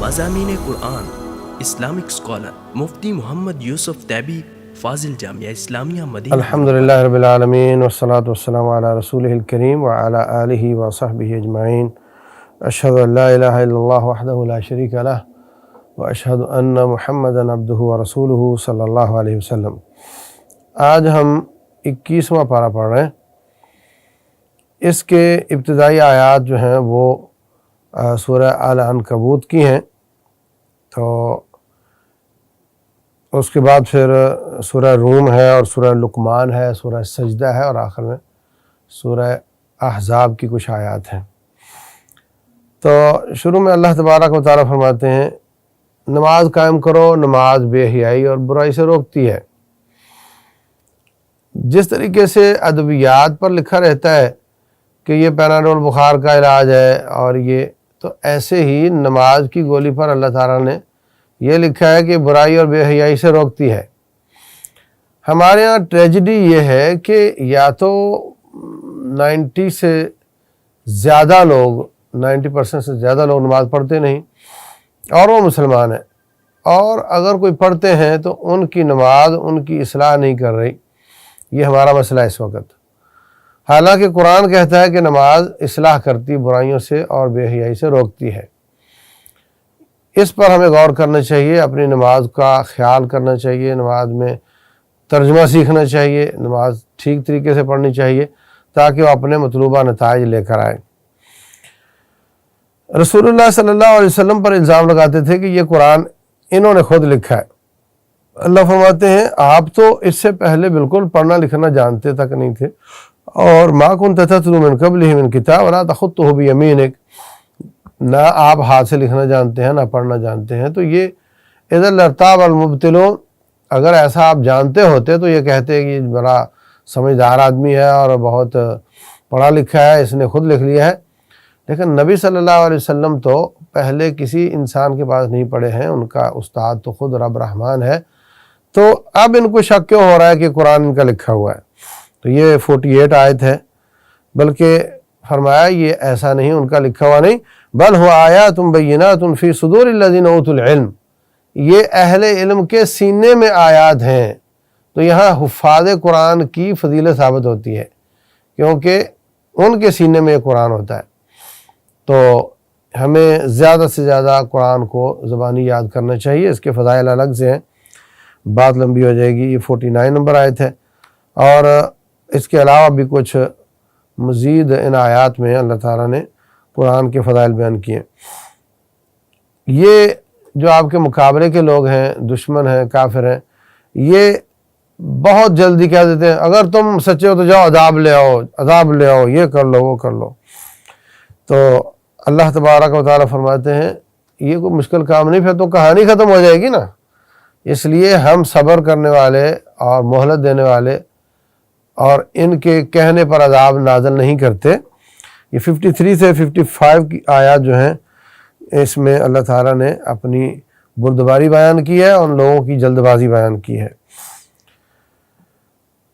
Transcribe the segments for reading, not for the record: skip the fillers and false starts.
مضامین قرآن Islamic scholar مفتی محمد یوسف تیبی فاضل جامعہ اسلامیہ مدینہ۔ الحمدللہ رب العالمین والصلاة والسلام علی رسولہ الکریم وعلی آلہ وصحبہ اجمعین۔ اشہد ان لا الہ الا اللہ وحدہ لا شریک لہ واشہد ان محمدا عبدہ ورسولہ صلی اللہ علیہ وسلم۔ آج ہم 21واں پارہ پڑھ رہے ہیں۔ اس کے ابتدائی آیات جو ہیں وہ سورہ آل عنکبوت کی ہیں، تو اس کے بعد پھر سورہ روم ہے اور سورہ لقمان ہے، سورہ سجدہ ہے، اور آخر میں سورہ احزاب کی کچھ آیات ہیں۔ تو شروع میں اللہ تبارک و تعالیٰ فرماتے ہیں، نماز قائم کرو، نماز بے حیائی اور برائی سے روکتی ہے۔ جس طریقے سے ادویات پر لکھا رہتا ہے کہ یہ پیناڈول بخار کا علاج ہے، اور یہ تو ایسے ہی نماز کی گولی پر اللہ تعالیٰ نے یہ لکھا ہے کہ برائی اور بے حیائی سے روکتی ہے۔ ہمارے ہاں ٹریجڈی یہ ہے کہ یا تو 90% سے زیادہ لوگ نماز پڑھتے نہیں اور وہ مسلمان ہیں، اور اگر کوئی پڑھتے ہیں تو ان کی نماز ان کی اصلاح نہیں کر رہی۔ یہ ہمارا مسئلہ اس وقت، حالانکہ قرآن کہتا ہے کہ نماز اصلاح کرتی، برائیوں سے اور بے حیائی سے روکتی ہے۔ اس پر ہمیں غور کرنا چاہیے، اپنی نماز کا خیال کرنا چاہیے، نماز میں ترجمہ سیکھنا چاہیے، نماز ٹھیک طریقے سے پڑھنی چاہیے تاکہ وہ اپنے مطلوبہ نتائج لے کر آئیں۔ رسول اللہ صلی اللہ علیہ وسلم پر الزام لگاتے تھے کہ یہ قرآن انہوں نے خود لکھا ہے۔ اللہ فرماتے ہیں، آپ تو اس سے پہلے بالکل پڑھنا لکھنا جانتے تک نہیں تھے، اور ما کنت تتلو من قبلہ من کتاب ولا تخطہ بیمینک، نہ آپ ہاتھ سے لکھنا جانتے ہیں نہ پڑھنا جانتے ہیں۔ تو یہ اذا لارتاب المبطلون، اگر ایسا آپ جانتے ہوتے تو یہ کہتے کہ بڑا سمجھدار آدمی ہے اور بہت پڑھا لکھا ہے، اس نے خود لکھ لیا ہے۔ لیکن نبی صلی اللہ علیہ وسلم تو پہلے کسی انسان کے پاس نہیں پڑھے ہیں، ان کا استاد تو خود رب رحمان ہے، تو اب ان کو شک کیوں ہو رہا ہے کہ قرآن ان کا لکھا ہوا ہے؟ تو یہ 48 آیت ہے، بلکہ فرمایا یہ ایسا نہیں، ان کا لکھا ہوا نہیں، بل ہوا آیات بینات فی صدور الذین اوتوا العلم، یہ اہل علم کے سینے میں آیات ہیں۔ تو یہاں حفاظ قرآن کی فضیلت ثابت ہوتی ہے، کیونکہ ان کے سینے میں یہ قرآن ہوتا ہے۔ تو ہمیں زیادہ سے زیادہ قرآن کو زبانی یاد کرنا چاہیے، اس کے فضائل الگ سے ہیں، بات لمبی ہو جائے گی۔ یہ 49 نمبر آیت ہے، اور اس کے علاوہ بھی کچھ مزید ان آیات میں اللہ تعالیٰ نے قرآن کے فضائل بیان کیے۔ یہ جو آپ کے مقابلے کے لوگ ہیں، دشمن ہیں، کافر ہیں، یہ بہت جلدی کہہ دیتے ہیں اگر تم سچے ہو تو جاؤ عذاب لے آؤ، یہ کر لو وہ کر لو۔ تو اللہ تبارک و تعالیٰ فرماتے ہیں یہ کوئی مشکل کام نہیں، پھر تو کہانی ختم ہو جائے گی نا۔ اس لیے ہم صبر کرنے والے اور مہلت دینے والے اور ان کے کہنے پر عذاب نازل نہیں کرتے۔ یہ 53 سے 55 کی آیات جو ہیں، اس میں اللہ تعالیٰ نے اپنی بردباری بیان کی ہے اور ان لوگوں کی جلد بازی بیان کی ہے۔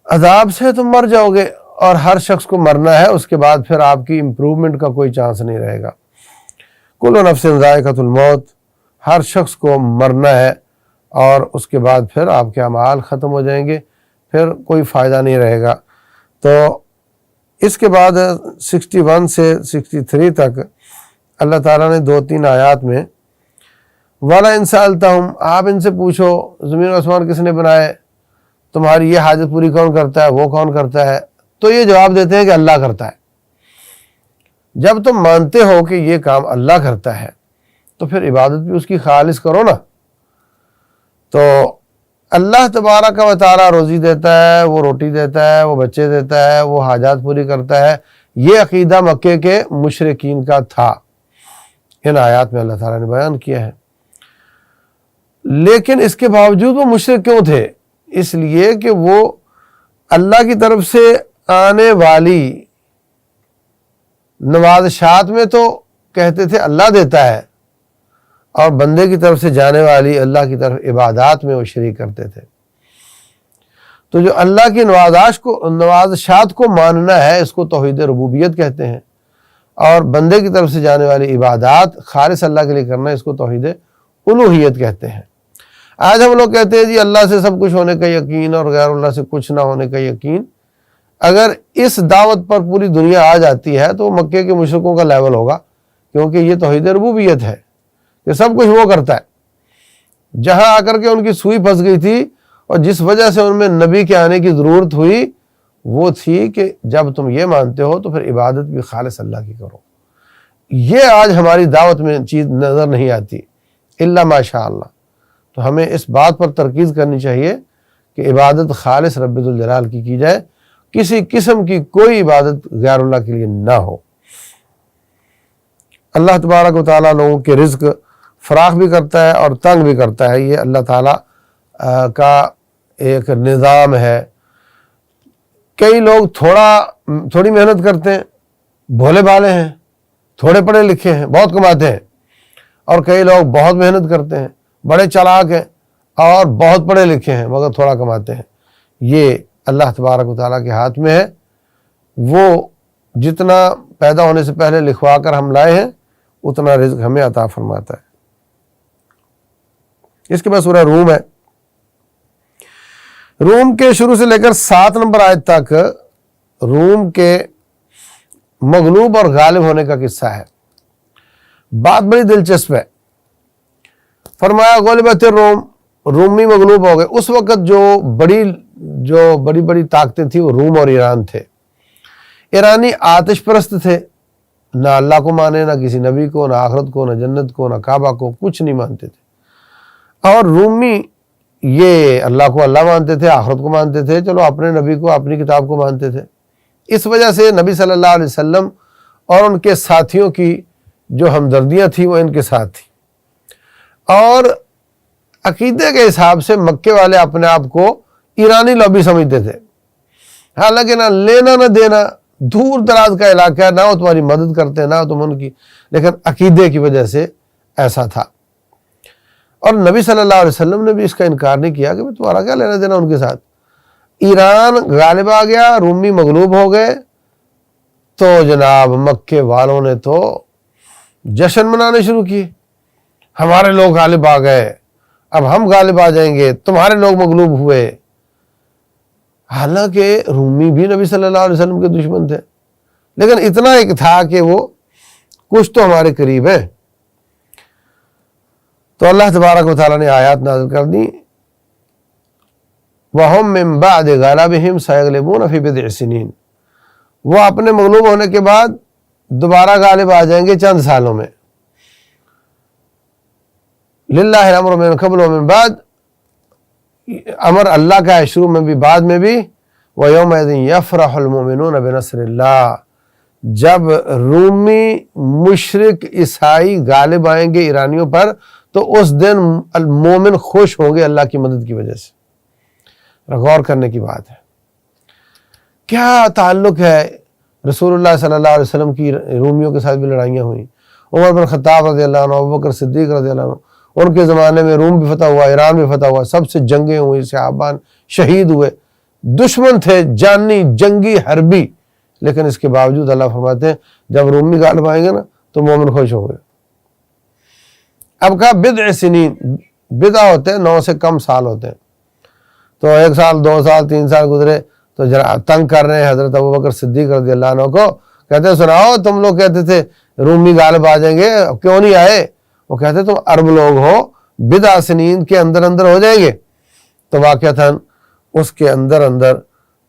عذاب سے تم مر جاؤ گے، اور ہر شخص کو مرنا ہے، اس کے بعد پھر آپ کی امپرومنٹ کا کوئی چانس نہیں رہے گا۔ کل نفس ذائقۃ الموت، ہر شخص کو مرنا ہے، اور اس کے بعد پھر آپ کے اعمال ختم ہو جائیں گے، پھر کوئی فائدہ نہیں رہے گا۔ تو اس کے بعد 61 سے 63 تک اللہ تعالیٰ نے 2-3 آیات میں وَلَا إِن سَأَلْتَهُمْ، آپ ان سے پوچھو زمین و آسمان کس نے بنائے، تمہاری یہ حاجت پوری کون کرتا ہے، وہ کون کرتا ہے، تو یہ جواب دیتے ہیں کہ اللہ کرتا ہے۔ جب تم مانتے ہو کہ یہ کام اللہ کرتا ہے تو پھر عبادت بھی اس کی خالص کرو نا۔ تو اللہ تبارک و تعالیٰ روزی دیتا ہے، وہ روٹی دیتا ہے، وہ بچے دیتا ہے، وہ حاجات پوری کرتا ہے، یہ عقیدہ مکے کے مشرکین کا تھا، ان آیات میں اللہ تعالیٰ نے بیان کیا ہے۔ لیکن اس کے باوجود وہ مشرک کیوں تھے؟ اس لیے کہ وہ اللہ کی طرف سے آنے والی نوازشات میں تو کہتے تھے اللہ دیتا ہے، اور بندے کی طرف سے جانے والی اللہ کی طرف عبادات میں وہ شریک کرتے تھے۔ تو جو اللہ کی نوازشات کو ماننا ہے، اس کو توحید ربوبیت کہتے ہیں، اور بندے کی طرف سے جانے والی عبادات خالص اللہ کے لیے کرنا، اس کو توحید الوہیت کہتے ہیں۔ آج ہم لوگ کہتے ہیں جی اللہ سے سب کچھ ہونے کا یقین اور غیر اللہ سے کچھ نہ ہونے کا یقین۔ اگر اس دعوت پر پوری دنیا آ جاتی ہے تو مکے کے مشرکوں کا لیول ہوگا، کیونکہ یہ توحید ربوبیت ہے کہ سب کچھ وہ کرتا ہے۔ جہاں آ کر کے ان کی سوئی پھنس گئی تھی اور جس وجہ سے ان میں نبی کے آنے کی ضرورت ہوئی، وہ تھی کہ جب تم یہ مانتے ہو تو پھر عبادت بھی خالص اللہ کی کرو۔ یہ آج ہماری دعوت میں چیز نظر نہیں آتی الا ماشاء اللہ۔ تو ہمیں اس بات پر ترکیز کرنی چاہیے کہ عبادت خالص رب ذوالجلال کی جائے، کسی قسم کی کوئی عبادت غیر اللہ کے لیے نہ ہو۔ اللہ تبارک و تعالیٰ لوگوں کے رزق فراخ بھی کرتا ہے اور تنگ بھی کرتا ہے، یہ اللہ تعالیٰ کا ایک نظام ہے۔ کئی لوگ تھوڑی محنت کرتے ہیں، بھولے بھالے ہیں، تھوڑے پڑھے لکھے ہیں، بہت کماتے ہیں، اور کئی لوگ بہت محنت کرتے ہیں، بڑے چالاک ہیں اور بہت پڑھے لکھے ہیں مگر تھوڑا کماتے ہیں۔ یہ اللہ تبارک و تعالیٰ کے ہاتھ میں ہے، وہ جتنا پیدا ہونے سے پہلے لکھوا کر ہم لائے ہیں اتنا رزق ہمیں عطا فرماتا ہے۔ اس کے بعد سورہ روم ہے۔ روم کے شروع سے لے کر 7 نمبر آیت تک روم کے مغلوب اور غالب ہونے کا قصہ ہے۔ بات بڑی دلچسپ ہے۔ فرمایا غلبت الروم، رومی مغلوب ہو گئے۔ اس وقت جو بڑی بڑی طاقتیں تھیں وہ روم اور ایران تھے۔ ایرانی آتش پرست تھے، نہ اللہ کو مانے، نہ کسی نبی کو، نہ آخرت کو، نہ جنت کو، نہ کعبہ کو، کچھ نہیں مانتے تھے۔ اور رومی یہ اللہ کو اللہ مانتے تھے، آخرت کو مانتے تھے، چلو اپنے نبی کو، اپنی کتاب کو مانتے تھے۔ اس وجہ سے نبی صلی اللہ علیہ وسلم اور ان کے ساتھیوں کی جو ہمدردیاں تھیں وہ ان کے ساتھ تھیں، اور عقیدے کے حساب سے مکے والے اپنے آپ کو ایرانی لوبی سمجھتے تھے۔ حالانکہ نہ لینا نہ دینا، دور دراز کا علاقہ ہے، نہ وہ تمہاری مدد کرتے نہ تم ان کی، لیکن عقیدے کی وجہ سے ایسا تھا۔ اور نبی صلی اللہ علیہ وسلم نے بھی اس کا انکار نہیں کیا کہ تمہارا کیا لینا دینا ان کے ساتھ۔ ایران غالب آ گیا، رومی مغلوب ہو گئے، تو جناب مکے والوں نے تو جشن منانے شروع کیے، ہمارے لوگ غالب آ گئے، اب ہم غالب آ جائیں گے، تمہارے لوگ مغلوب ہوئے۔ حالانکہ رومی بھی نبی صلی اللہ علیہ وسلم کے دشمن تھے، لیکن اتنا ایک تھا کہ وہ کچھ تو ہمارے قریب ہیں۔ تو اللہ تبارک و تعالیٰ نے آیات نازل کر دی، وَهُم مِّن بَعْدِ غَلَبِهِمْ سَيَغْلِبُونَ فِي بِضْعِ سِنِينَ، وہ اپنے مغلوب ہونے کے بعد دوبارہ غالب آ جائیں گے چند سالوں میں۔ للہ الامر من قبل ومن بعد، امر اللہ کا ہے شروع میں بھی بعد میں بھی۔ وَيَوْمَئِذٍ يَفْرَحُ الْمُؤْمِنُونَ بِنَصْرِ اللَّهِ، جب رومی مشرک عیسائی غالب آئیں گے ایرانیوں پر تو اس دن المومن خوش ہوں گے اللہ کی مدد کی وجہ سے۔ غور کرنے کی بات ہے، کیا تعلق ہے رسول اللہ صلی اللہ علیہ وسلم کی رومیوں کے ساتھ بھی لڑائیاں ہوئیں، عمر بن خطاب رضی اللہ عنہ، ابوبکر صدیق رضی اللہ عنہ، ان کے زمانے میں روم بھی فتح ہوا، ایران بھی فتح ہوا، سب سے جنگیں ہوئی، صحابہ شہید ہوئے، دشمن تھے جانی، جنگی، حربی، لیکن اس کے باوجود اللہ فرماتے ہیں جب رومی غالب آئیں گے نا تو مومن خوش ہوں گے۔ اب کہا بضع سنین، بضع ہوتے ہیں 9 سے کم سال ہوتے ہیں، تو 1 سال 2 سال 3 سال گزرے تو ذرا تنگ کر رہے ہیں حضرت ابوبکر صدیق رضی اللہ عنہ کو، کہتے ہیں سناؤ تم لوگ کہتے تھے رومی غالب آ جائیں گے، کیوں نہیں آئے؟ وہ کہتے تم عرب لوگ ہو، بضع سنین کے اندر اندر ہو جائیں گے۔ تو واقعتاً اس کے اندر اندر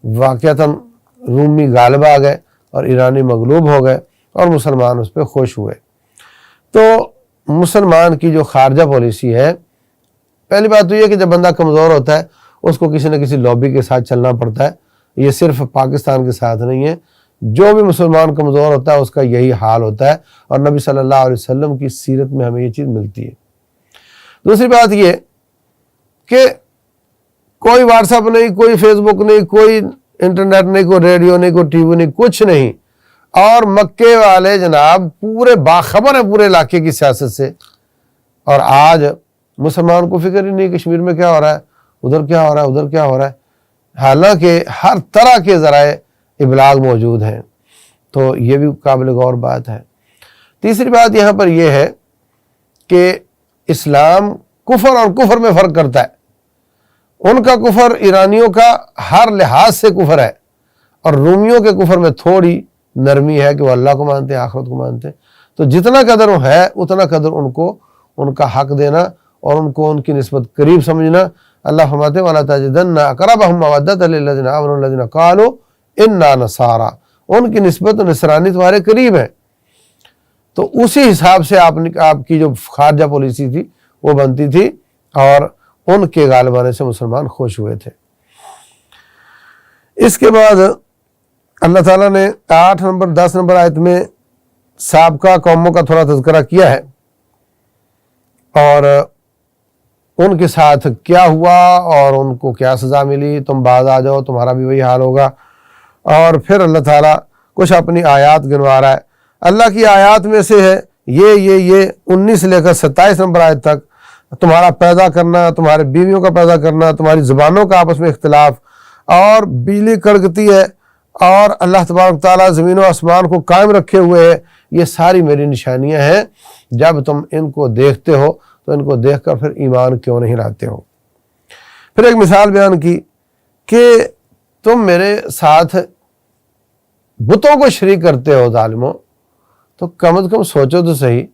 واقعتاً رومی غالب آ گئے اور ایرانی مغلوب ہو گئے اور مسلمان اس پہ خوش ہوئے۔ تو مسلمان کی جو خارجہ پالیسی ہے، پہلی بات تو یہ کہ جب بندہ کمزور ہوتا ہے اس کو کسی نہ کسی لابی کے ساتھ چلنا پڑتا ہے۔ یہ صرف پاکستان کے ساتھ نہیں ہے، جو بھی مسلمان کمزور ہوتا ہے اس کا یہی حال ہوتا ہے، اور نبی صلی اللہ علیہ وسلم کی سیرت میں ہمیں یہ چیز ملتی ہے۔ دوسری بات یہ کہ کوئی واٹس ایپ نہیں، کوئی فیس بک نہیں، کوئی انٹرنیٹ نہیں، کوئی ریڈیو نہیں، کوئی ٹی وی نہیں، کچھ نہیں، اور مکے والے جناب پورے باخبر ہیں پورے علاقے کی سیاست سے، اور آج مسلمان کو فکر ہی نہیں کشمیر میں کیا ہو رہا ہے، ادھر کیا ہو رہا ہے، ادھر کیا ہو رہا ہے، حالانکہ ہر طرح کے ذرائع ابلاغ موجود ہیں۔ تو یہ بھی قابل غور بات ہے۔ تیسری بات یہاں پر یہ ہے کہ اسلام کفر اور کفر میں فرق کرتا ہے۔ ان کا کفر ایرانیوں کا ہر لحاظ سے کفر ہے، اور رومیوں کے کفر میں تھوڑی نرمی ہے کہ وہ اللہ کو مانتے ہیں، آخرت کو مانتے ہیں۔ تو جتنا قدر وہ ہے اتنا قدر ان کو ان کا حق دینا اور ان کو ان کی نسبت قریب سمجھنا۔ اللہ فرماتے ہیں وَلَا تَجِدَنَّ أَقْرَبَهُمْ مَوَدَّةً لِلَّذِينَ آمَنُوا الَّذِينَ قَالُوا إِنَّا نَصَارَىٰ، ان کی نسبت نصرانی تمہارے قریب ہے۔ تو اسی حساب سے آپ کی جو خارجہ پالیسی تھی وہ بنتی تھی، اور ان کے غالب آنے سے مسلمان خوش ہوئے تھے۔ اس کے بعد اللہ تعالیٰ نے 8 نمبر 10 نمبر آیت میں سابقہ قوموں کا تھوڑا تذکرہ کیا ہے، اور ان کے ساتھ کیا ہوا اور ان کو کیا سزا ملی، تم باز آ جاؤ تمہارا بھی وہی حال ہوگا۔ اور پھر اللہ تعالیٰ کچھ اپنی آیات گنوا رہا ہے۔ اللہ کی آیات میں سے ہے یہ 19 سے لے کر 27 نمبر آیت تک تمہارا پیدا کرنا، تمہارے بیویوں کا پیدا کرنا، تمہاری زبانوں کا آپس میں اختلاف، اور بجلی کڑکتی ہے، اور اللہ تبارک تعالیٰ زمین و آسمان کو قائم رکھے ہوئے ہے، یہ ساری میری نشانیاں ہیں۔ جب تم ان کو دیکھتے ہو تو ان کو دیکھ کر پھر ایمان کیوں نہیں لاتے ہو؟ پھر ایک مثال بیان کی کہ تم میرے ساتھ بتوں کو شریک کرتے ہو ظالموں، تو کم از کم سوچو تو صحیح،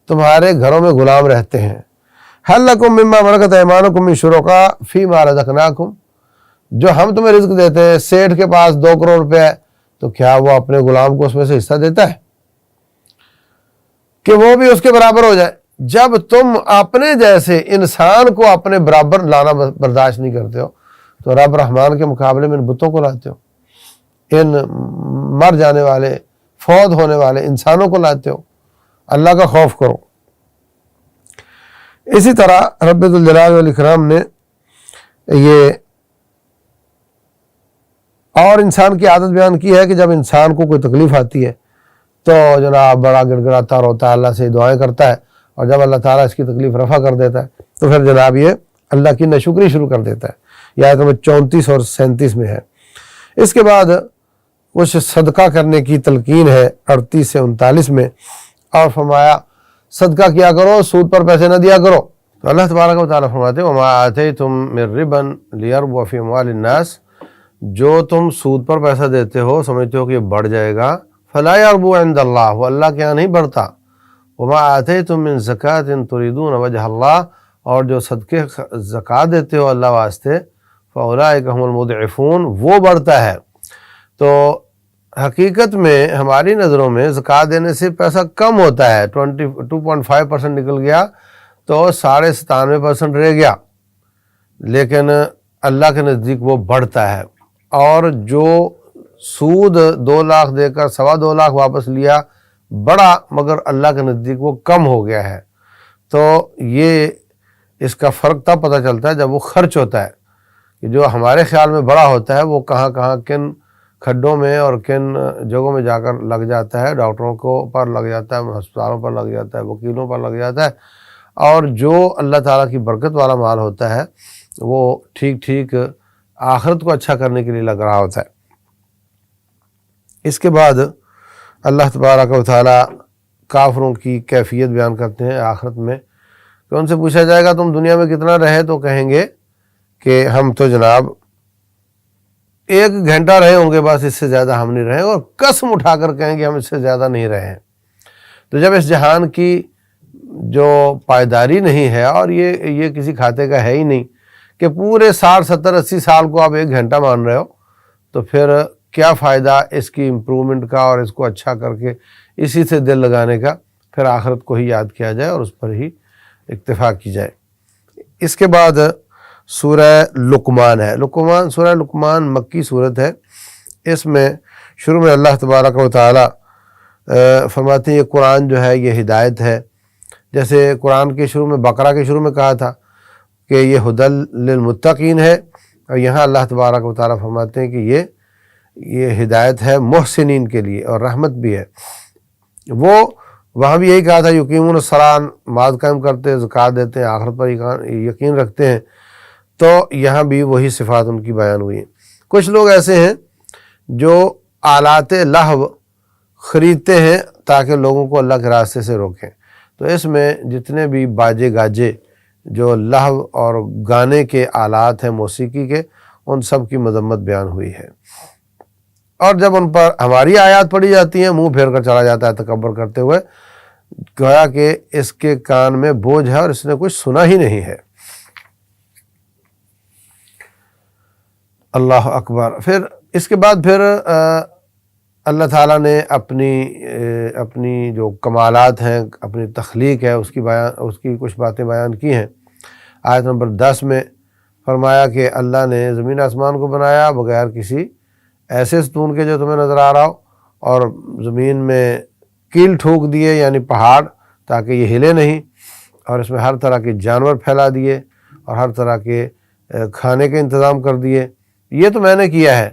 تمہارے گھروں میں غلام رہتے ہیں۔ هل لکم مما ملکت ایمانکم من شرکاء فیما رزقناکم، جو ہم تمہیں رزق دیتے ہیں، سیٹھ کے پاس 2 کروڑ روپے ہے، تو کیا وہ اپنے غلام کو اس میں سے حصہ دیتا ہے کہ وہ بھی اس کے برابر ہو جائے؟ جب تم اپنے جیسے انسان کو اپنے برابر لانا برداشت نہیں کرتے ہو، تو رب رحمان کے مقابلے میں ان بتوں کو لاتے ہو، ان مر جانے والے فوت ہونے والے انسانوں کو لاتے ہو۔ اللہ کا خوف کرو۔ اسی طرح رب ذوالجلال والاکرام نے یہ اور انسان کی عادت بیان کی ہے کہ جب انسان کو کوئی تکلیف آتی ہے تو جناب بڑا گڑ گڑاتا روتا ہے، اللہ سے دعائیں کرتا ہے، اور جب اللہ تعالیٰ اس کی تکلیف رفع کر دیتا ہے تو پھر جناب یہ اللہ کی ناشکری شروع کر دیتا ہے۔ یہ آیت نمبر 34 اور 37 میں ہے۔ اس کے بعد کچھ صدقہ کرنے کی تلقین ہے 38 سے 39 میں، اور فرمایا صدقہ کیا کرو، سود پر پیسے نہ دیا کرو۔ تو اللہ تبارک و تعالیٰ فرماتے ہیں وَمَا آتَيْتُم مِّن رِّبًا لِيَرْبُوَ فِي أَمْوَالِ النَّاسِ، جو تم سود پر پیسہ دیتے ہو سمجھتے ہو کہ یہ بڑھ جائے گا، فَلَا يَرْبُو عِندَ اللَّهِ، وہ اللہ کے یہاں نہیں بڑھتا۔ وَمَا آتَيْتُم مِّن زَكَاةٍ تُرِيدُونَ وَجْهَ اللَّهِ، اور جو صدقے زکوٰۃ دیتے ہو اللہ واسطے، فَأُولَٰئِكَ هُمُ الْمُضْعِفُونَ، وہ بڑھتا ہے۔ تو حقیقت میں ہماری نظروں میں زکوٰۃ دینے سے پیسہ کم ہوتا ہے، 22.5% نکل گیا تو 97.5% رہ گیا، لیکن اللہ کے نزدیک وہ بڑھتا ہے۔ اور جو سود 2 لاکھ دے کر 2.25 لاکھ واپس لیا بڑا، مگر اللہ کے نزدیک وہ کم ہو گیا ہے۔ تو یہ اس کا فرق تب پتہ چلتا ہے جب وہ خرچ ہوتا ہے، کہ جو ہمارے خیال میں بڑا ہوتا ہے وہ کہاں کہاں کن کھڈوں میں اور کن جگہوں میں جا کر لگ جاتا ہے، ڈاکٹروں کو پر لگ جاتا ہے، ہسپتالوں پر لگ جاتا ہے، وکیلوں پر لگ جاتا ہے، اور جو اللہ تعالیٰ کی برکت والا مال ہوتا ہے وہ ٹھیک ٹھیک آخرت کو اچھا کرنے کے لیے لگ رہا ہوتا ہے۔ اس کے بعد اللہ تبارک و تعالیٰ کافروں کی کیفیت بیان کرتے ہیں آخرت میں، کہ ان سے پوچھا جائے گا تم دنیا میں کتنا رہے، تو کہیں گے کہ ہم تو جناب 1 گھنٹہ رہے ہوں گے، بس اس سے زیادہ ہم نہیں رہے، اور قسم اٹھا کر کہیں گے ہم اس سے زیادہ نہیں رہے ہیں۔ تو جب اس جہان کی جو پائیداری نہیں ہے، اور یہ کسی کھاتے کا ہے ہی نہیں کہ پورے 60 70 80 سال کو آپ 1 گھنٹہ مان رہے ہو، تو پھر کیا فائدہ اس کی امپرومنٹ کا اور اس کو اچھا کر کے اسی سے دل لگانے کا؟ پھر آخرت کو ہی یاد کیا جائے اور اس پر ہی اکتفا کی جائے۔ اس کے بعد سورہ لقمان ہے۔ سورہ لقمان مکی صورت ہے۔ اس میں شروع میں اللہ تبارک و تعالی فرماتے ہیں یہ قرآن جو ہے یہ ہدایت ہے، جیسے قرآن کے شروع میں بقرہ کے شروع میں کہا تھا کہ یہ ھدی للمتقین ہے، اور یہاں اللہ تبارک و تعالی فرماتے ہیں کہ یہ ہدایت ہے محسنین کے لیے اور رحمت بھی ہے۔ وہ وہاں بھی یہی کہا تھا یقیمون الصلاۃ، نماز قائم کرتے ہیں، زکوٰۃ دیتے ہیں، آخرت پر یقین رکھتے ہیں، تو یہاں بھی وہی صفات ان کی بیان ہوئی ہیں۔ کچھ لوگ ایسے ہیں جو آلات لہو خریدتے ہیں تاکہ لوگوں کو اللہ کے راستے سے روکیں۔ تو اس میں جتنے بھی باجے گاجے جو لہو اور گانے کے آلات ہیں موسیقی کے، ان سب کی مذمت بیان ہوئی ہے۔ اور جب ان پر ہماری آیات پڑھی جاتی ہیں منہ پھیر کر چلا جاتا ہے تکبر کرتے ہوئے، گویا کہ اس کے کان میں بوجھ ہے اور اس نے کچھ سنا ہی نہیں ہے۔ اللہ اکبر۔ پھر اس کے بعد پھر اللہ تعالیٰ نے اپنی جو کمالات ہیں، اپنی تخلیق ہے، اس کی کچھ باتیں بیان کی ہیں۔ آیت نمبر 10 میں فرمایا کہ اللہ نے زمین آسمان کو بنایا بغیر کسی ایسے ستون کے جو تمہیں نظر آ رہا ہو، اور زمین میں کیل ٹھوک دیے یعنی پہاڑ تاکہ یہ ہلے نہیں، اور اس میں ہر طرح کے جانور پھیلا دیے اور ہر طرح کے کھانے کے انتظام کر دیے۔ یہ تو میں نے کیا ہے۔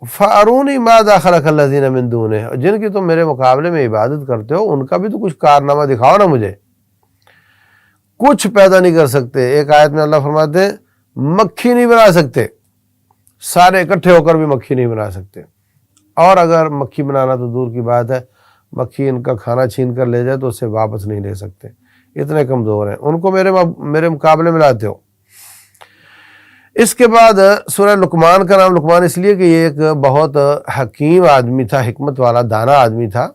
فَأَرُونِي مَاذَا خَلَقَ الَّذِينَ مِن دُونِهِ، اور جن کی تم میرے مقابلے میں عبادت کرتے ہو ان کا بھی تو کچھ کارنامہ دکھاؤ نا مجھے۔ کچھ پیدا نہیں کر سکتے۔ ایک آیت میں اللہ فرماتے ہیں مکھی نہیں بنا سکتے، سارے اکٹھے ہو کر بھی مکھی نہیں بنا سکتے، اور اگر مکھی بنانا تو دور کی بات ہے، مکھی ان کا کھانا چھین کر لے جائے تو اسے واپس نہیں لے سکتے، اتنے کمزور ہیں۔ ان کو میرے مقابلے میں لاتے ہو۔ اس کے بعد سورہ لقمان کا نام لقمان اس لیے کہ یہ ایک بہت حکیم آدمی تھا، حکمت والا دانا آدمی تھا۔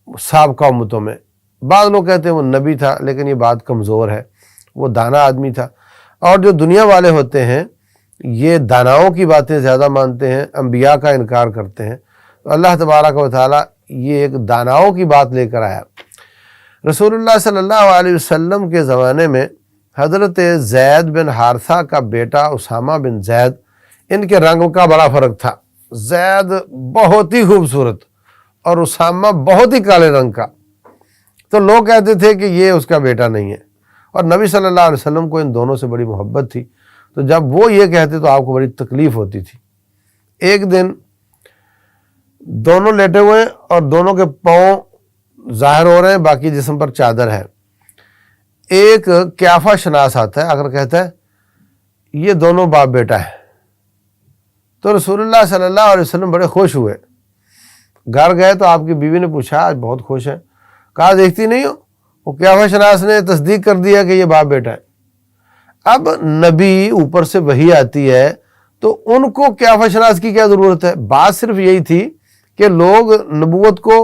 سابقہ امتوں میں بعض لوگ کہتے ہیں وہ نبی تھا، لیکن یہ بات کمزور ہے، وہ دانا آدمی تھا۔ اور جو دنیا والے ہوتے ہیں یہ داناؤں کی باتیں زیادہ مانتے ہیں، انبیاء کا انکار کرتے ہیں، تو اللہ تبارک و تعالیٰ یہ ایک داناؤں کی بات لے کر آیا۔ رسول اللہ صلی اللہ علیہ وسلم کے زمانے میں حضرت زید بن حارثہ کا بیٹا اسامہ بن زید، ان کے رنگ کا بڑا فرق تھا۔ زید بہت ہی خوبصورت اور اسامہ بہت ہی کالے رنگ کا، تو لوگ کہتے تھے کہ یہ اس کا بیٹا نہیں ہے، اور نبی صلی اللہ علیہ وسلم کو ان دونوں سے بڑی محبت تھی، تو جب وہ یہ کہتے تو آپ کو بڑی تکلیف ہوتی تھی۔ ایک دن دونوں لیٹے ہوئے اور دونوں کے پاؤں ظاہر ہو رہے ہیں، باقی جسم پر چادر ہے۔ ایک قیافہ شناس آتا ہے، اگر کہتا ہے یہ دونوں باپ بیٹا ہے، تو رسول اللہ صلی اللہ علیہ وسلم بڑے خوش ہوئے۔ گھر گئے تو آپ کی بیوی نے پوچھا آج بہت خوش ہیں، کہا دیکھتی نہیں ہو، وہ قیافہ شناس نے تصدیق کر دیا کہ یہ باپ بیٹا ہے۔ اب نبی اوپر سے وحی آتی ہے تو ان کو قیافہ شناس کی کیا ضرورت ہے؟ بات صرف یہی تھی کہ لوگ نبوت کو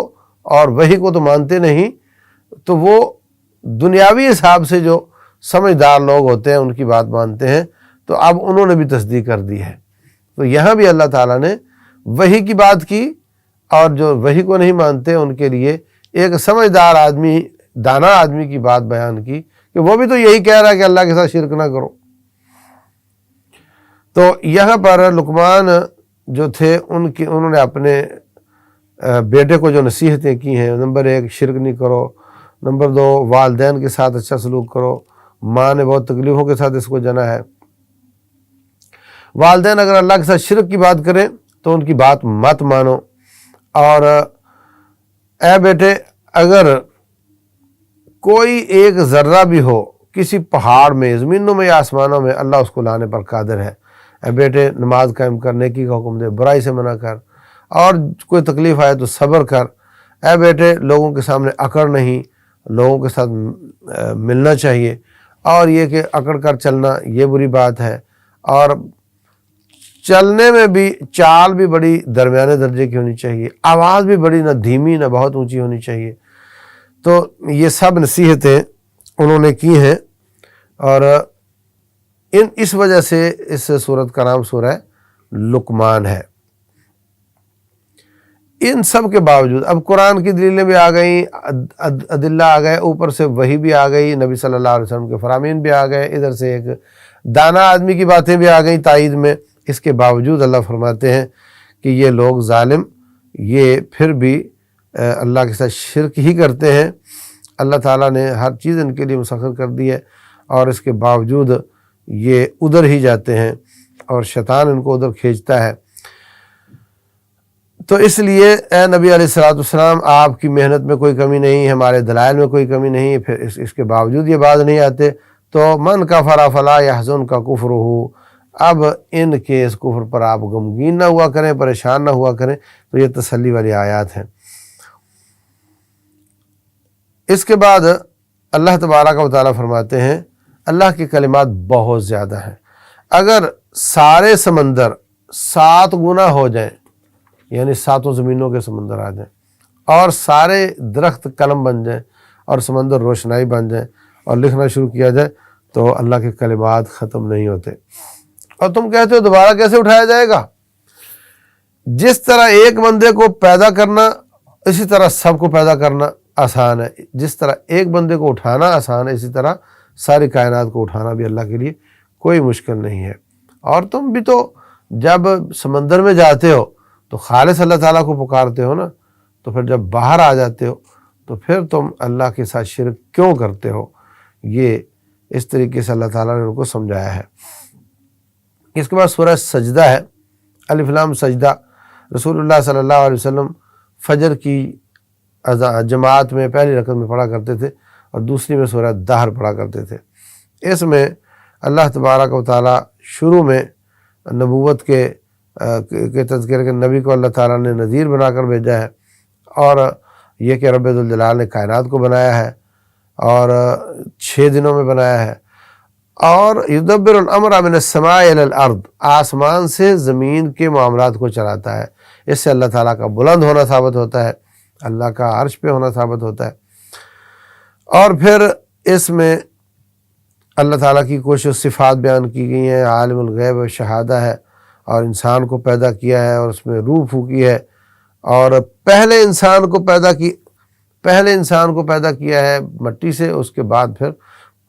اور وحی کو تو مانتے نہیں، تو وہ دنیاوی حساب سے جو سمجھدار لوگ ہوتے ہیں ان کی بات مانتے ہیں، تو اب انہوں نے بھی تصدیق کر دی ہے۔ تو یہاں بھی اللہ تعالیٰ نے وحی کی بات کی، اور جو وحی کو نہیں مانتے ان کے لیے ایک سمجھدار آدمی، دانا آدمی کی بات بیان کی کہ وہ بھی تو یہی کہہ رہا ہے کہ اللہ کے ساتھ شرک نہ کرو۔ تو یہاں پر لقمان جو تھے انہوں نے اپنے بیٹے کو جو نصیحتیں کی ہیں، نمبر 1 شرک نہیں کرو، نمبر 2 والدین کے ساتھ اچھا سلوک کرو، ماں نے بہت تکلیفوں کے ساتھ اس کو جنا ہے۔ والدین اگر اللہ کے ساتھ شرک کی بات کریں تو ان کی بات مت مانو، اور اے بیٹے اگر کوئی ایک ذرہ بھی ہو کسی پہاڑ میں، زمینوں میں یا آسمانوں میں، اللہ اس کو لانے پر قادر ہے۔ اے بیٹے نماز قائم کر، نیکی کا حکم دے، برائی سے منع کر، اور کوئی تکلیف آئے تو صبر کر۔ اے بیٹے لوگوں کے سامنے اکڑ نہیں، لوگوں کے ساتھ ملنا چاہیے، اور یہ کہ اکڑ کر چلنا یہ بری بات ہے، اور چلنے میں بھی چال بھی بڑی درمیانے درجے کی ہونی چاہیے، آواز بھی بڑی نہ دھیمی نہ بہت اونچی ہونی چاہیے۔ تو یہ سب نصیحتیں انہوں نے کی ہیں، اور اس وجہ سے اس سورت کا نام سورہ لقمان ہے۔ ان سب کے باوجود اب قرآن کی دلیلیں بھی آ گئیں، ادلہ آ گئے، اوپر سے وحی بھی آ گئی، نبی صلی اللہ علیہ وسلم کے فرامین بھی آ گئے، ادھر سے ایک دانا آدمی کی باتیں بھی آ گئیں تائید میں۔ اس کے باوجود اللہ فرماتے ہیں کہ یہ لوگ ظالم، یہ پھر بھی اللہ کے ساتھ شرک ہی کرتے ہیں۔ اللہ تعالیٰ نے ہر چیز ان کے لیے مسخر کر دی ہے، اور اس کے باوجود یہ ادھر ہی جاتے ہیں، اور شیطان ان کو ادھر کھینچتا ہے۔ تو اس لیے اے نبی علیہ الصلوۃ والسلام، آپ کی محنت میں کوئی کمی نہیں، ہمارے دلائل میں کوئی کمی نہیں، پھر اس کے باوجود یہ باز نہیں آتے۔ تو من کفر فلا یحزنک کفرہ، اب ان کے اس کفر پر آپ غمگین نہ ہوا کریں، پریشان نہ ہوا کریں۔ تو یہ تسلی والی آیات ہیں۔ اس کے بعد اللہ تبارک و تعالیٰ فرماتے ہیں اللہ کے کلمات بہت زیادہ ہیں۔ اگر سارے سمندر 7 گنا ہو جائیں، یعنی 7 زمینوں کے سمندر آ جائیں، اور سارے درخت قلم بن جائیں اور سمندر روشنائی بن جائیں اور لکھنا شروع کیا جائے، تو اللہ کے کلمات ختم نہیں ہوتے۔ اور تم کہتے ہو دوبارہ کیسے اٹھایا جائے گا؟ جس طرح ایک بندے کو پیدا کرنا، اسی طرح سب کو پیدا کرنا آسان ہے۔ جس طرح ایک بندے کو اٹھانا آسان ہے، اسی طرح ساری کائنات کو اٹھانا بھی اللہ کے لیے کوئی مشکل نہیں ہے۔ اور تم بھی تو جب سمندر میں جاتے ہو تو خالص اللہ تعالیٰ کو پکارتے ہو نا، تو پھر جب باہر آ جاتے ہو تو پھر تم اللہ کے ساتھ شرک کیوں کرتے ہو؟ یہ اس طریقے سے اللہ تعالیٰ نے ان کو سمجھایا ہے۔ اس کے بعد سورہ سجدہ ہے، الف لام سجدہ۔ رسول اللہ صلی اللہ علیہ وسلم فجر کی جماعت میں پہلی رکعت میں پڑھا کرتے تھے اور دوسری میں سورہ دہر پڑھا کرتے تھے۔ اس میں اللہ تبارک و تعالیٰ شروع میں نبوت کے تذکرے کے نبی کو اللہ تعالیٰ نے نذیر بنا کر بھیجا ہے، اور یہ کہ رب ذوالجلال نے کائنات کو بنایا ہے اور 6 دنوں میں بنایا ہے، اور یدبر الامر من السماء الی الارض، آسمان سے زمین کے معاملات کو چلاتا ہے۔ اس سے اللہ تعالیٰ کا بلند ہونا ثابت ہوتا ہے، اللہ کا عرش پہ ہونا ثابت ہوتا ہے۔ اور پھر اس میں اللہ تعالیٰ کی کچھ صفات بیان کی گئی ہیں۔ عالم الغیب و شہادہ ہے، اور انسان کو پیدا کیا ہے اور اس میں روح پھونکی ہے، اور پہلے انسان کو پیدا کیا ہے مٹی سے، اس کے بعد پھر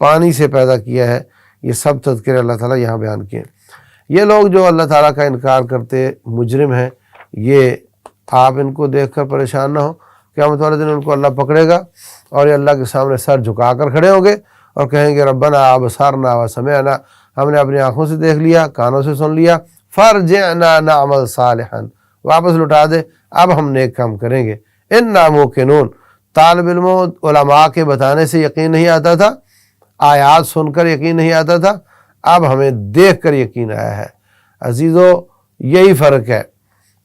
پانی سے پیدا کیا ہے۔ یہ سب تذکرے اللہ تعالیٰ یہاں بیان کیے ہیں۔ یہ لوگ جو اللہ تعالیٰ کا انکار کرتے مجرم ہیں، یہ آپ ان کو دیکھ کر پریشان نہ ہو، قیامت والے دن ان کو اللہ پکڑے گا اور یہ اللہ کے سامنے سر جھکا کر کھڑے ہوں گے اور کہیں گے ربنا ابصرنا وسمعنا، ہم نے اپنی آنکھوں سے دیکھ لیا، کانوں سے سن لیا، فرجعنا نعمل صالحا، واپس لٹا دے، اب ہم نیک کام کریں گے۔ انا موقنون، طالب علموں علماء کے بتانے سے یقین نہیں آتا تھا، آیات سن کر یقین نہیں آتا تھا، اب ہمیں دیکھ کر یقین آیا ہے۔ عزیزو، یہی فرق ہے۔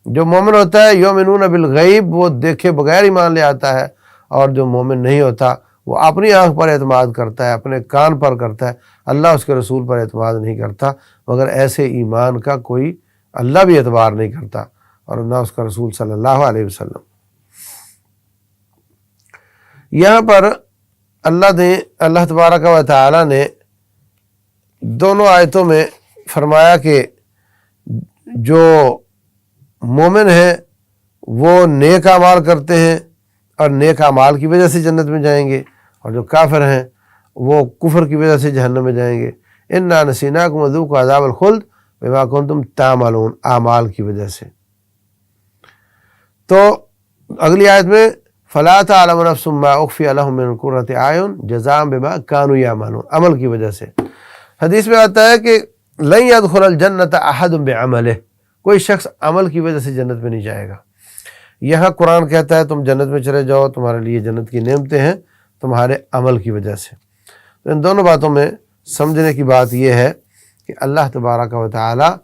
جو مومن ہوتا ہے یؤمنون بالغیب، وہ دیکھے بغیر ایمان لے آتا ہے، اور جو مومن نہیں ہوتا وہ اپنی آنکھ پر اعتماد کرتا ہے، اپنے کان پر کرتا ہے، اللہ اس کے رسول پر اعتماد نہیں کرتا، مگر ایسے ایمان کا کوئی اللہ بھی اعتبار نہیں کرتا اور نہ اس کا رسول صلی اللہ علیہ وسلم۔ یہاں پر اللہ تبارک و تعالیٰ نے دونوں آیتوں میں فرمایا کہ جو مومن ہیں وہ نیک اعمال کرتے ہیں اور نیک اعمال کی وجہ سے جنت میں جائیں گے، اور جو کافر ہیں وہ کفر کی وجہ سے جہنم میں جائیں گے۔ انا نسیناکم وذوقوا عذاب الخلد بما کنتم تعملون، اعمال کی وجہ سے۔ تو اگلی آیت میں فلا تعلم نفس ما اخفی لهم من قرۃ اعین جزاء بما كانوا یعملون، عمل کی وجہ سے۔ حدیث میں آتا ہے کہ لن يدخل الجنۃ احد بعملہ، کوئی شخص عمل کی وجہ سے جنت میں نہیں جائے گا۔ یہاں قرآن کہتا ہے تم جنت میں چلے جاؤ، تمہارے لیے جنت کی نعمتیں ہیں تمہارے عمل کی وجہ سے۔ تو ان دونوں باتوں میں سمجھنے کی بات یہ ہے کہ اللہ تبارک و تعالی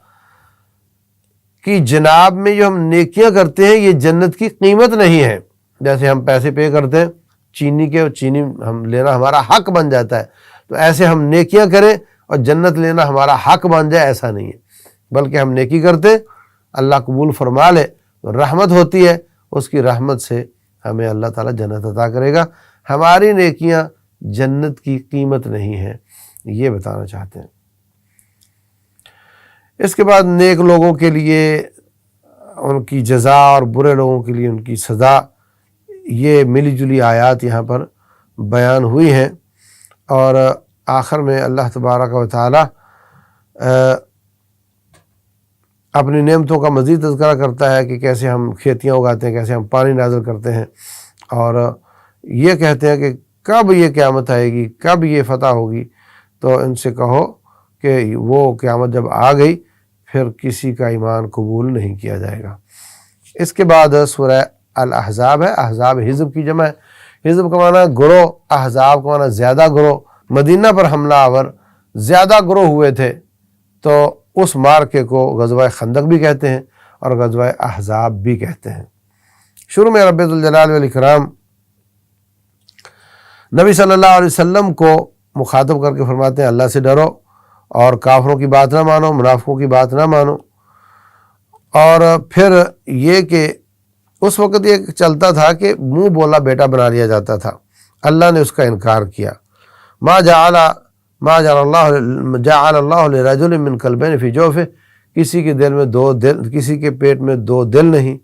کی جناب میں جو ہم نیکیاں کرتے ہیں یہ جنت کی قیمت نہیں ہے۔ جیسے ہم پیسے پے کرتے ہیں چینی ہم لینا ہمارا حق بن جاتا ہے، تو ایسے ہم نیکیاں کریں اور جنت لینا ہمارا حق بن جائے، ایسا نہیں ہے، بلکہ ہم نیکی کرتے اللہ قبول فرما لے تو رحمت ہوتی ہے، اس کی رحمت سے ہمیں اللہ تعالیٰ جنت عطا کرے گا۔ ہماری نیکیاں جنت کی قیمت نہیں ہیں، یہ بتانا چاہتے ہیں۔ اس کے بعد نیک لوگوں کے لیے ان کی جزا اور برے لوگوں کے لیے ان کی سزا، یہ ملی جلی آیات یہاں پر بیان ہوئی ہیں۔ اور آخر میں اللہ تبارک و تعالی اپنی نعمتوں کا مزید تذکرہ کرتا ہے کہ کیسے ہم کھیتیاں اگاتے ہیں، کیسے ہم پانی نازل کرتے ہیں، اور یہ کہتے ہیں کہ کب یہ قیامت آئے گی، کب یہ فتح ہوگی۔ تو ان سے کہو کہ وہ قیامت جب آ گئی پھر کسی کا ایمان قبول نہیں کیا جائے گا۔ اس کے بعد سورہ الاحزاب ہے۔ احزاب حزب کی جمع ہے، حزب کا معنی گروہ، احزاب کا معنی زیادہ گروہ۔ مدینہ پر حملہ آور زیادہ گروہ ہوئے تھے، تو اس مارکے کو غزوہ خندق بھی کہتے ہیں اور غزوہ احزاب بھی کہتے ہیں۔ شروع میں رب ذوالجلال والاکرام نبی صلی اللہ علیہ وسلم کو مخاطب کر کے فرماتے ہیں اللہ سے ڈرو اور کافروں کی بات نہ مانو، منافقوں کی بات نہ مانو۔ اور پھر یہ کہ اس وقت یہ چلتا تھا کہ منہ بولا بیٹا بنا لیا جاتا تھا، اللہ نے اس کا انکار کیا۔ ما جعل اللہ لرجل من قلبین فی جوفہ، کسی کے دل میں دو دل، کسی کے پیٹ میں دو دل نہیں۔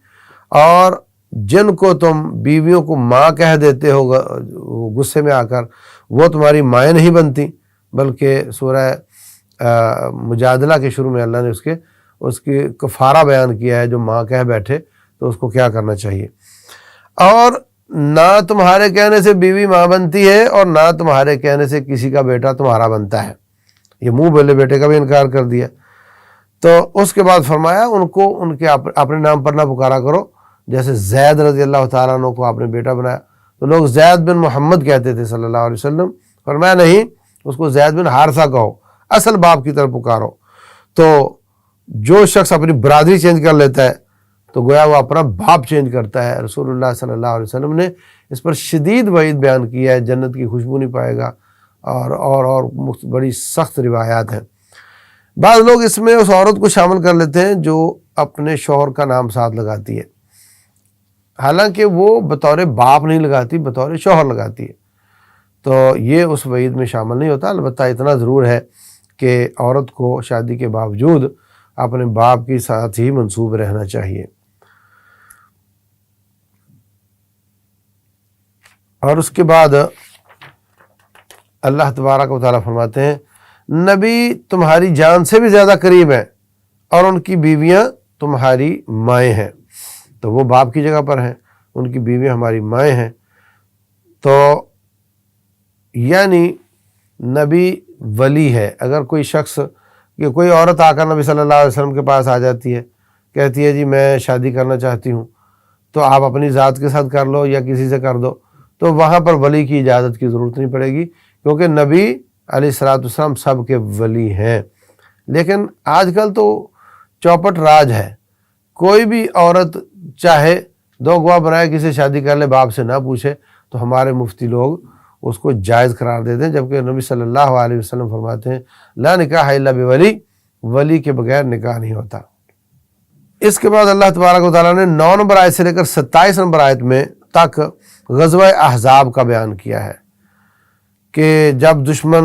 اور جن کو تم بیویوں کو ماں کہہ دیتے ہو غصے میں آ کر، وہ تمہاری مائیں نہیں بنتی، بلکہ سورہ مجادلہ کے شروع میں اللہ نے اس کی کفارہ بیان کیا ہے، جو ماں کہہ بیٹھے تو اس کو کیا کرنا چاہیے۔ اور نہ تمہارے کہنے سے بیوی ماں بنتی ہے اور نہ تمہارے کہنے سے کسی کا بیٹا تمہارا بنتا ہے، یہ منہ بولے بیٹے کا بھی انکار کر دیا۔ تو اس کے بعد فرمایا ان کو ان کے اپنے نام پر نہ پکارا کرو، جیسے زید رضی اللہ تعالیٰ عنہ کو آپ نے بیٹا بنایا تو لوگ زید بن محمد کہتے تھے صلی اللہ علیہ وسلم، فرمایا نہیں، اس کو زید بن حارثہ کہو، اصل باپ کی طرف پکارو۔ تو جو شخص اپنی برادری چینج کر لیتا ہے تو گویا وہ اپنا باپ چینج کرتا ہے۔ رسول اللہ صلی اللہ علیہ وسلم نے اس پر شدید وعید بیان کیا ہے، جنت کی خوشبو نہیں پائے گا، اور بڑی سخت روایات ہیں۔ بعض لوگ اس میں اس عورت کو شامل کر لیتے ہیں جو اپنے شوہر کا نام ساتھ لگاتی ہے، حالانکہ وہ بطور باپ نہیں لگاتی، بطور شوہر لگاتی ہے، تو یہ اس وعید میں شامل نہیں ہوتا۔ البتہ اتنا ضرور ہے کہ عورت کو شادی کے باوجود اپنے باپ کے ساتھ ہی منسوب رہنا چاہیے۔ اور اس کے بعد اللہ تبارک و تعالیٰ فرماتے ہیں نبی تمہاری جان سے بھی زیادہ قریب ہیں اور ان کی بیویاں تمہاری مائیں ہیں، تو وہ باپ کی جگہ پر ہیں، ان کی بیویاں ہماری مائیں ہیں۔ تو یعنی نبی ولی ہے۔ اگر کوئی شخص کہ کوئی عورت آ کر نبی صلی اللہ علیہ وسلم کے پاس آ جاتی ہے، کہتی ہے جی میں شادی کرنا چاہتی ہوں، تو آپ اپنی ذات کے ساتھ کر لو یا کسی سے کر دو، تو وہاں پر ولی کی اجازت کی ضرورت نہیں پڑے گی، کیونکہ نبی علیہ الصلوۃ والسلام سب کے ولی ہیں۔ لیکن آج کل تو چوپٹ راج ہے، کوئی بھی عورت چاہے دو گواہ بنائے کسی سے شادی کر لے، باپ سے نہ پوچھے، تو ہمارے مفتی لوگ اس کو جائز قرار دیتے ہیں، جبکہ نبی صلی اللہ علیہ وسلم فرماتے ہیں لا نکاح الا بولی، ولی کے بغیر نکاح نہیں ہوتا۔ اس کے بعد اللہ تبارک و تعالیٰ نے 9 نمبر آیت سے لے کر 27 نمبر آیت میں تک غزوہ احزاب کا بیان کیا ہے کہ جب دشمن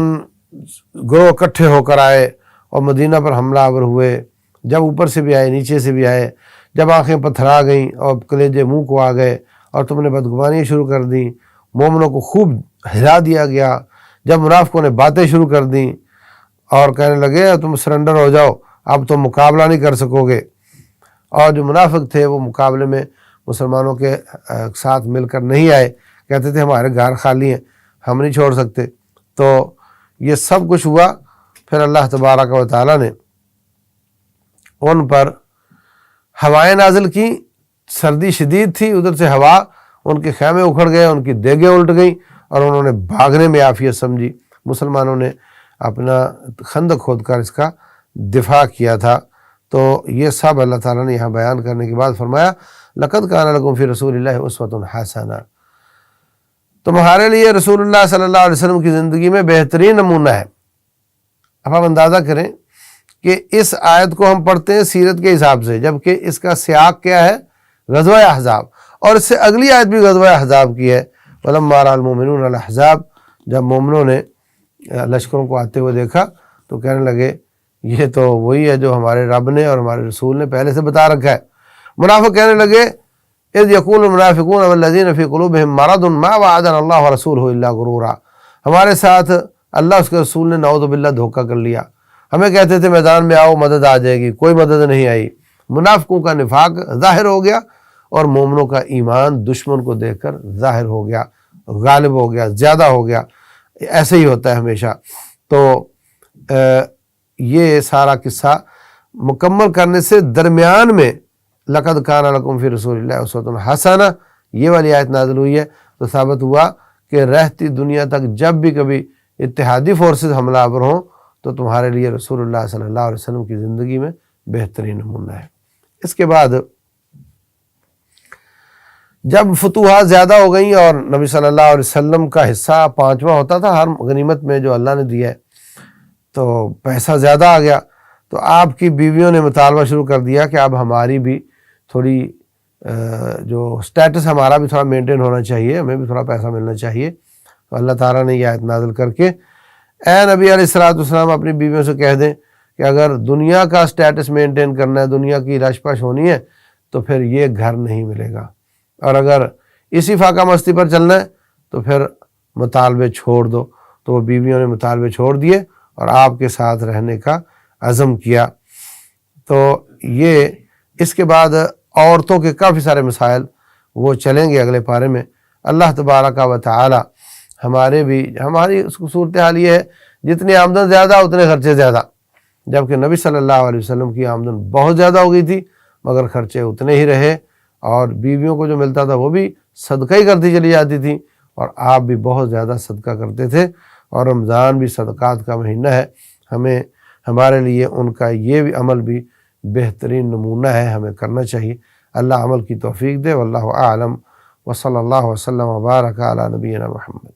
گروہ اکٹھے ہو کر آئے اور مدینہ پر حملہ آور ہوئے، جب اوپر سے بھی آئے نیچے سے بھی آئے، جب آنکھیں پتھرا گئیں اور کلیجے منہ کو آ گئے اور تم نے بدگمانیاں شروع کر دیں، مومنوں کو خوب ہلا دیا گیا، جب منافقوں نے باتیں شروع کر دیں اور کہنے لگے تم سرنڈر ہو جاؤ، اب تم مقابلہ نہیں کر سکو گے، اور جو منافق تھے وہ مقابلے میں مسلمانوں کے ساتھ مل کر نہیں آئے، کہتے تھے ہمارے گھر خالی ہیں، ہم نہیں چھوڑ سکتے۔ تو یہ سب کچھ ہوا، پھر اللہ تبارک و تعالیٰ نے ان پر ہوائیں نازل کی، سردی شدید تھی، ادھر سے ہوا، ان کے خیمے اکھڑ گئے، ان کی دیگیں الٹ گئیں اور انہوں نے بھاگنے میں عافیت سمجھی۔ مسلمانوں نے اپنا خندق کھود کر اس کا دفاع کیا تھا۔ تو یہ سب اللہ تعالیٰ نے یہاں بیان کرنے کے بعد فرمایا لَقَدْ كَانَ لَكُمْ فِي رَسُولِ اللَّهِ أُسْوَةٌ حَسَنَةٌ، تمہارے لیے رسول اللہ صلی اللہ علیہ وسلم کی زندگی میں بہترین نمونہ ہے۔ اب آپ اندازہ کریں کہ اس آیت کو ہم پڑھتے ہیں سیرت کے حساب سے، جبکہ اس کا سیاق کیا ہے؟ غزوہ احزاب، اور اس سے اگلی آیت بھی غزوہ احزاب کی ہے۔ وَلَمَّا رَأَى الْمُؤْمِنُونَ الْأَحْزَابَ، جب مومنوں نے لشکروں کو آتے ہوئے دیکھا تو کہنے لگے یہ تو وہی ہے جو ہمارے رب نے اور ہمارے رسول نے پہلے سے بتا رکھا ہے۔ منافق کہنے لگے اذ یقول المنافقون والذین فی قلوبہم مرض ما وعدنا اللہ ورسولہ الا غرورا، ہمارے ساتھ اللہ اس کے رسول نے نعوذ باللہ دھوکہ کر لیا، ہمیں کہتے تھے میدان میں آؤ مدد آ جائے گی، کوئی مدد نہیں آئی۔ منافقوں کا نفاق ظاہر ہو گیا اور مومنوں کا ایمان دشمن کو دیکھ کر ظاہر ہو گیا، غالب ہو گیا، زیادہ ہو گیا۔ ایسے ہی ہوتا ہے ہمیشہ۔ تو یہ سارا قصہ مکمل کرنے سے درمیان میں لَقَدْ كَانَ لَكُمْ فِي رَسُولِ اللَّهِ أُسْوَةٌ حَسَنَةٌ یہ والی آیت نازل ہوئی ہے، تو ثابت ہوا کہ رہتی دنیا تک جب بھی کبھی اتحادی فورسز حملہ آور ہوں تو تمہارے لیے رسول اللہ صلی اللہ علیہ وسلم کی زندگی میں بہترین نمونہ ہے۔ اس کے بعد جب فتوحات زیادہ ہو گئیں اور نبی صلی اللہ علیہ وسلم کا حصہ 5واں ہوتا تھا ہر غنیمت میں جو اللہ نے دیا ہے، تو پیسہ زیادہ آ گیا، تو آپ کی بیویوں نے مطالبہ شروع کر دیا کہ اب ہماری بھی تھوڑی جو سٹیٹس ہمارا بھی تھوڑا مینٹین ہونا چاہیے، ہمیں بھی تھوڑا پیسہ ملنا چاہیے۔ تو اللہ تعالیٰ نے یہ آیت نازل کر کے اے نبی علیہ السلام اپنی بیویوں سے کہہ دیں کہ اگر دنیا کا سٹیٹس مینٹین کرنا ہے، دنیا کی رش پش ہونی ہے، تو پھر یہ گھر نہیں ملے گا، اور اگر اسی فاقہ مستی پر چلنا ہے تو پھر مطالبے چھوڑ دو۔ تو وہ بیویوں نے مطالبے چھوڑ دیے اور آپ کے ساتھ رہنے کا عزم کیا۔ تو یہ اس کے بعد عورتوں کے کافی سارے مسائل وہ چلیں گے اگلے پارے میں۔ اللہ تبارک و تعالی ہماری صورتحال یہ ہے، جتنی آمدن زیادہ اتنے خرچے زیادہ، جبکہ نبی صلی اللہ علیہ وسلم کی آمدن بہت زیادہ ہو گئی تھی مگر خرچے اتنے ہی رہے، اور بیویوں کو جو ملتا تھا وہ بھی صدقہ ہی کرتی چلی جاتی تھیں، اور آپ بھی بہت زیادہ صدقہ کرتے تھے، اور رمضان بھی صدقات کا مہینہ ہے۔ ہمارے لیے ان کا یہ بھی عمل بھی بہترین نمونہ ہے، ہمیں کرنا چاہیے۔ اللہ عمل کی توفیق دے، واللہ اعلم، وصلی اللہ وسلم وبارک علی نبینا محمد۔